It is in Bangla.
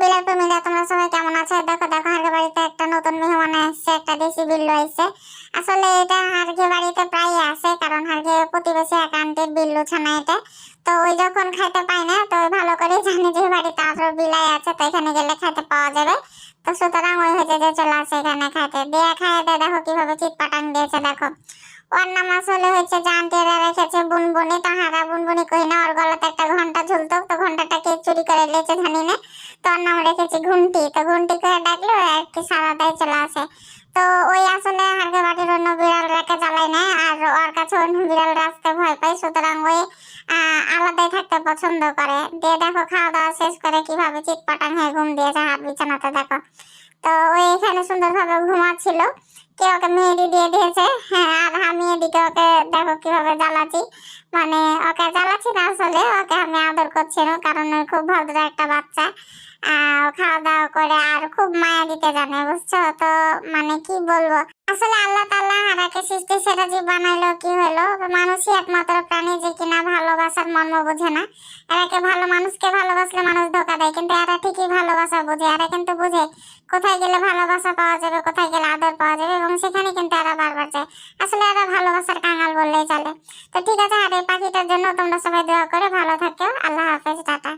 বিড়াল প্রেমীরা তোমরা সবাই কেমন আছো? দেখো দেখো হারগে বাড়িতে একটা নতুন মেহমান আসছে, একটা দেশি বিল্লু আসছে। আসলে এটা হারগে বাড়িতে প্রায় আসে, কারণ হারগে প্রতিবেশী এক আন্টির বিল্লু ছানা এটা। তো ওই যখন খাইতে পায় না, তো ওই ভালো করে জানে যে বাড়িতে আরো বিলাই আছে, তো এখানে গেলে খাইতে পাওয়া যাবে। তো সুতরাং ওই হয়েছে যে চলে আসে এখানে খাইতে, দিয়ে খাইয়ে দেয়। দেখো কিভাবে চিৎপাটাং দিয়েছে দেখো। ওর নাম আসলে হচ্ছে যে আন্টিরা রেখেছে বুনবুনি। তো হারা বুনবুনি কই না, ওর গলাতে একটা ঘন্টা ঝুলতো, তো ঘন্টাটাকে চুরি করে লেচে জানি না। তো ওর নাম রেখেছি ঘুন্টি। তো ঘুন্টি করে ডাকলো আর কি সারা দেয় চলে আসে। তো ওই আসলে হারকে বাড়ির অন্য বিড়ালটাকে জ্বালায় না, আর ওর কাছে অন্য বিড়ালরা আসতে ভয় পায়, সুতরাং ওই আলাদাই থাকতে পছন্দ করে। দিয়ে দেখো খাওয়া দাওয়া শেষ করে কিভাবে চিৎপাটাং হয়ে ঘুম দিয়েছে হাত বিছানাতে দেখো। তো ওই এখানে সুন্দরভাবে ঘুমাচ্ছিল, কে ওকে মেহেদি দিয়ে দিয়েছে। হ্যাঁ, আর আমি এদিকে ওকে দেখো কিভাবে জ্বালাচ্ছি। মানে ওকে জ্বালাচ্ছি না, আসলে ওকে আমি আদর করছিলাম, কারণ ওই খুব ভদ্র একটা বাচ্চা। ও খাওয়া দাওয়া করে আর খুব মায়া দিতে জানে, বুঝছো তো। মানে কি বলবো, আসলে আল্লাহ তাআলা হারাকে সৃষ্টি সেরা জীব বানাইলো কি হলো, মানুষই একমাত্র প্রাণী যে কিনা ভালোবাসার মর্ম বোঝে না। এরাকে ভালো মানুষকে ভালোবাসলে মানুষ ধোকা দেয়, কিন্তু এরা ঠিকই ভালোবাসা বোঝে। এরা কিন্তু বুঝে কোথায় গেলে ভালোবাসা পাওয়া যাবে, কোথায় গেলে আদর পাওয়া যাবে, এবং সেখানে কিন্তু এরা বারবার যায়। আসলে এরা ভালোবাসার কাঙাল বললেই চলে। তো ঠিক আছে, আর এই পাখিটার জন্য তোমরা সবাই দোয়া করে ভালো থাকো। আল্লাহ হাফেজ, টাটা।